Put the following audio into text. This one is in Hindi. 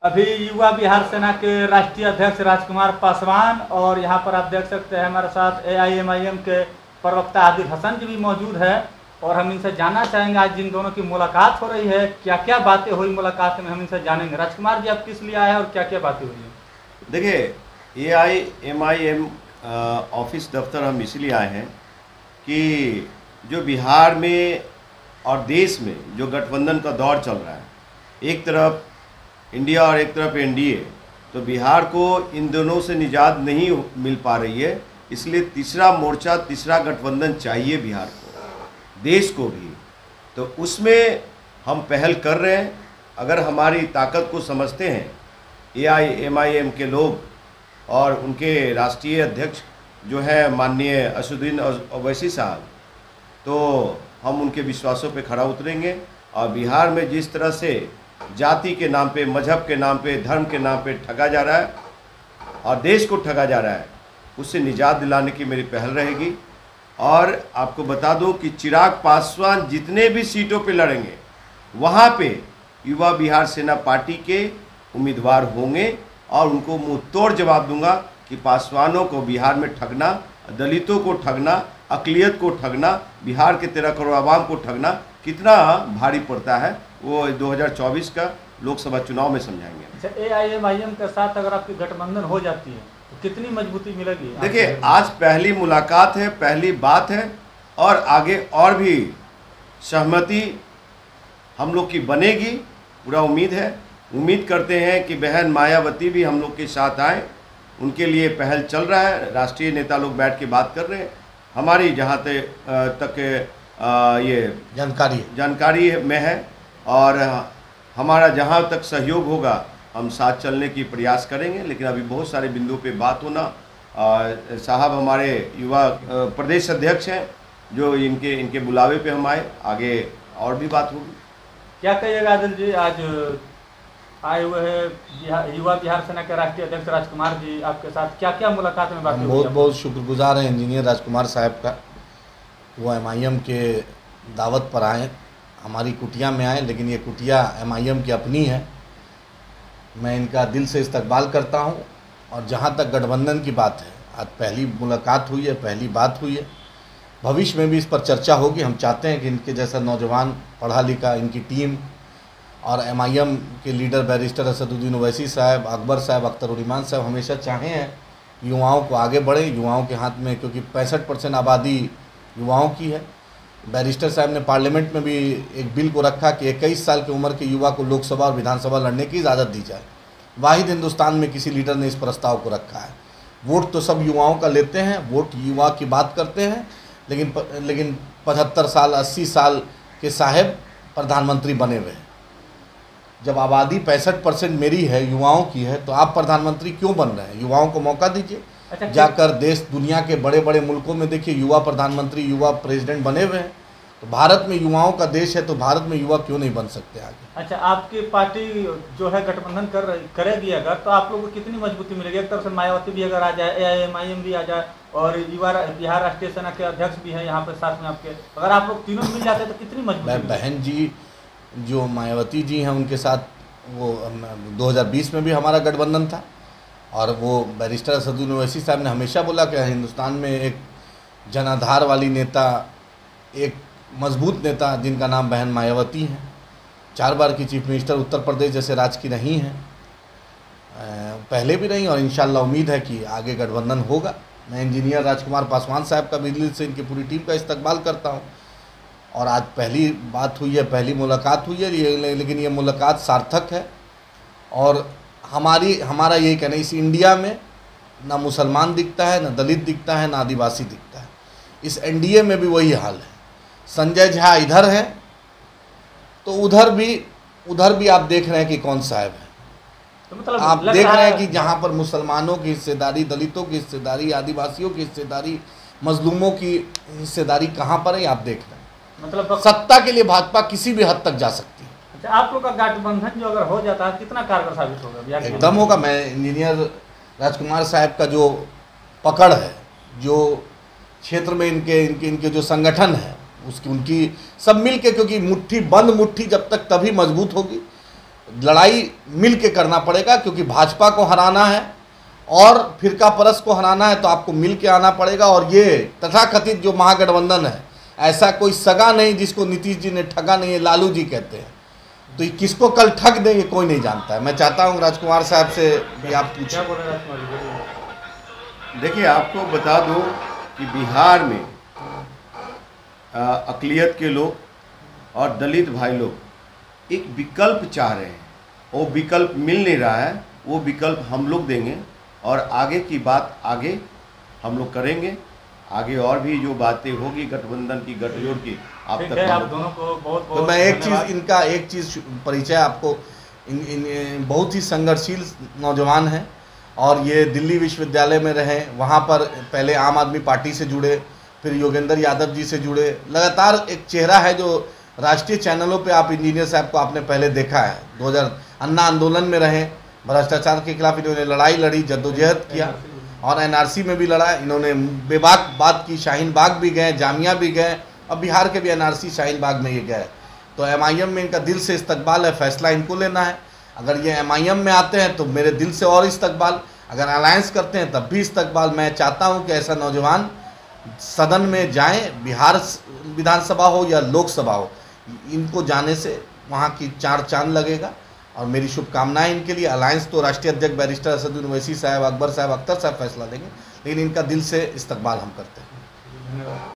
अभी युवा बिहार सेना के राष्ट्रीय अध्यक्ष राजकुमार पासवान और यहाँ पर आप देख सकते हैं हमारे साथ AIMIM के प्रवक्ता आदिल हसन जी भी मौजूद है और हम इनसे जानना चाहेंगे आज जिन दोनों की मुलाकात हो रही है क्या क्या बातें हुई मुलाकात में, हम इनसे जानेंगे। राजकुमार जी, आप किस लिए आए हैं और क्या क्या बातें हुई हैं? देखिए, AIMIM ऑफिस दफ्तर हम इसलिए आए हैं कि जो बिहार में और देश में जो गठबंधन का दौर चल रहा है, एक तरफ इंडिया और एक तरफ NDA, तो बिहार को इन दोनों से निजात नहीं मिल पा रही है। इसलिए तीसरा मोर्चा, तीसरा गठबंधन चाहिए बिहार को, देश को भी। तो उसमें हम पहल कर रहे हैं। अगर हमारी ताकत को समझते हैं AIMIM के लोग और उनके राष्ट्रीय अध्यक्ष जो है माननीय असदुद्दीन ओवैसी साहब, तो हम उनके विश्वासों पे खरा उतरेंगे। और बिहार में जिस तरह से जाति के नाम पे, मजहब के नाम पे, धर्म के नाम पे ठगा जा रहा है और देश को ठगा जा रहा है, उससे निजात दिलाने की मेरी पहल रहेगी। और आपको बता दूं कि चिराग पासवान जितने भी सीटों पे लड़ेंगे वहाँ पे युवा बिहार सेना पार्टी के उम्मीदवार होंगे और उनको मुंह तोड़ जवाब दूंगा कि पासवानों को बिहार में ठगना, दलितों को ठगना, अक़लियत को ठगना, बिहार के 13 करोड़ आवाम को ठगना कितना भारी पड़ता है, वो 2024 का लोकसभा चुनाव में समझाएंगे। अच्छा, AIMIM के साथ अगर आपकी गठबंधन हो जाती है तो कितनी मजबूती मिलेगी? देखिए, आज पहली मुलाकात है, पहली बात है और आगे और भी सहमति हम लोग की बनेगी, पूरा उम्मीद है। उम्मीद करते हैं कि बहन मायावती भी हम लोग के साथ आए, उनके लिए पहल चल रहा है। राष्ट्रीय नेता लोग बैठ के बात कर रहे हैं। हमारी जहाँ तक ये जानकारी में है और हमारा जहाँ तक सहयोग होगा हम साथ चलने की प्रयास करेंगे। लेकिन अभी बहुत सारे बिंदुओं पे बात होना, साहब हमारे युवा प्रदेश अध्यक्ष हैं जो इनके बुलावे पे हम आए, आगे और भी बात होगी। क्या कहिएगा आदिल जी, आज आए हुए हैं युवा बिहार सेना के राष्ट्रीय अध्यक्ष राजकुमार जी, आपके साथ क्या क्या मुलाकात में बात हुई? बहुत बहुत शुक्रगुजार हैं इंजीनियर राजकुमार साहब का। वो MIM के दावत पर आए, हमारी कुटिया में आए, लेकिन ये कुटिया MIM की अपनी है। मैं इनका दिल से इस्तकबाल करता हूँ। और जहाँ तक गठबंधन की बात है, आज पहली मुलाकात हुई है, पहली बात हुई है, भविष्य में भी इस पर चर्चा होगी। हम चाहते हैं कि इनके जैसा नौजवान पढ़ा लिखा इनकी टीम और MIM के लीडर बैरिस्टर असदुद्दीन ओवैसी साहब, अकबर साहब, अख्तर उर रहमान साहब हमेशा चाहे हैं युवाओं को आगे बढ़े, युवाओं के हाथ में, क्योंकि 65% आबादी युवाओं की है। बैरिस्टर साहब ने पार्लियामेंट में भी एक बिल को रखा कि 21 साल की उम्र के युवा को लोकसभा और विधानसभा लड़ने की इजाज़त दी जाए। वाहिद हिंदुस्तान में किसी लीडर ने इस प्रस्ताव को रखा है। वोट तो सब युवाओं का लेते हैं, वोट युवा की बात करते हैं, लेकिन 75 साल 80 साल के साहब प्रधानमंत्री बने हुए हैं। जब आबादी 65% मेरी है, युवाओं की है, तो आप प्रधानमंत्री क्यों बन रहे हैं? युवाओं को मौका दीजिए। अच्छा, जाकर देश दुनिया के बड़े बड़े मुल्कों में देखिए, युवा प्रधानमंत्री, युवा प्रेसिडेंट बने हुए हैं। तो भारत में युवाओं का देश है, तो भारत में युवा क्यों नहीं बन सकते आगे? अच्छा, आपकी पार्टी जो है गठबंधन करेगी अगर, तो आप लोगों को कितनी मजबूती मिलेगी? एक तरफ से मायावती भी अगर आ जाए, AIMIM भी आ जाए और युवा बिहार राष्ट्रीय सेना के अध्यक्ष भी हैं यहाँ पर साथ में आपके, अगर आप लोग तीनों मिल जाते तो कितनी मजबूती? बहन जी जो मायावती जी हैं, उनके साथ वो 2020 में भी हमारा गठबंधन था और वो बैरिस्टर असदुद्दीन ओवैसी साहब ने हमेशा बोला कि हिंदुस्तान में एक जनाधार वाली नेता, एक मजबूत नेता जिनका नाम बहन मायावती हैं, 4 बार की चीफ मिनिस्टर उत्तर प्रदेश जैसे राज्य की रही हैं, पहले भी रही और इंशाल्लाह उम्मीद है कि आगे गठबंधन होगा। मैं इंजीनियर राजकुमार पासवान साहब का भी दिल से इनकी पूरी टीम का इस्तकबाल करता हूँ। और आज पहली बात हुई है, पहली मुलाकात हुई है, लेकिन ये मुलाकात सार्थक है। और हमारा यही कहना है, इस इंडिया में ना मुसलमान दिखता है, ना दलित दिखता है, ना आदिवासी दिखता है। इस NDA में भी वही हाल है। संजय झा इधर है तो उधर भी आप देख रहे हैं कि कौन साहब है। तो मतलब आप देख रहे हैं कि जहाँ पर मुसलमानों की हिस्सेदारी, दलितों की हिस्सेदारी, आदिवासियों की हिस्सेदारी, मजलूमों की हिस्सेदारी कहाँ पर है, आप देख रहे हैं। मतलब सत्ता के लिए भाजपा किसी भी हद तक जा सकती है। अच्छा, आप लोग का गठबंधन जो अगर हो जाता है कितना कारगर साबित होगा? एकदम होगा। मैं इंजीनियर राजकुमार साहब का जो पकड़ है, जो क्षेत्र में इनके जो संगठन है, उसकी उनकी सब मिल के, क्योंकि मुट्ठी बंद मुट्ठी जब तक तभी मजबूत होगी लड़ाई मिल के करना पड़ेगा, क्योंकि भाजपा को हराना है और फिरका परस्त को हराना है तो आपको मिल के आना पड़ेगा। और ये तथाकथित जो महागठबंधन है, ऐसा कोई सगा नहीं जिसको नीतीश जी ने ठगा नहीं है, लालू जी कहते हैं। तो ये किसको कल ठग देंगे कोई नहीं जानता है। मैं चाहता हूँ राजकुमार साहब से भी आप पूछें। क्या बोल रहे हैं राजकुमार जी, बोलिए। देखिए, आपको बता दूं कि बिहार में अक़लियत के लोग और दलित भाई लोग एक विकल्प चाह रहे हैं, वो विकल्प मिल नहीं रहा है। वो विकल्प हम लोग देंगे और आगे की बात आगे हम लोग करेंगे। आगे और भी जो बातें होगी गठबंधन की, गठजोड़ की, आप ठीक तक है, आप हम- दोनों को बहुत तो बहुत मैं एक धन्यवाद। चीज़ इनका एक चीज़ परिचय आपको, इन बहुत ही संघर्षशील नौजवान हैं और ये दिल्ली विश्वविद्यालय में रहे, वहाँ पर पहले आम आदमी पार्टी से जुड़े, फिर योगेंद्र यादव जी से जुड़े। लगातार एक चेहरा है जो राष्ट्रीय चैनलों पे आप इंजीनियर साहब को आपने पहले देखा है। 2000 अन्ना आंदोलन में रहे, भ्रष्टाचार के खिलाफ इन्होंने लड़ाई लड़ी, जद्दोजहद किया और एनआरसी में भी लड़ा। इन्होंने बेबाक बात की, शाहीन बाग भी गए, जामिया भी गए और बिहार के भी एनआरसी शाहीन बाग में ये गए। तो एमआईएम में इनका दिल से इस्तकबाल है, फैसला इनको लेना है। अगर ये एमआईएम में आते हैं तो मेरे दिल से और इस्तकबाल, अगर अलायंस करते हैं तब भी इस्तकबाल। मैं चाहता हूँ कि ऐसा नौजवान सदन में जाएं, बिहार विधानसभा हो या लोकसभा हो, इनको जाने से वहाँ की चार चांद लगेगा। और मेरी शुभकामनाएं इनके लिए। अलायंस तो राष्ट्रीय अध्यक्ष बैरिस्टर असदुद्दीन ओवैसी साहब, अकबर साहब, अख्तर साहब फैसला देंगे, लेकिन इनका दिल से इस्तकबाल हम करते हैं। धन्यवाद।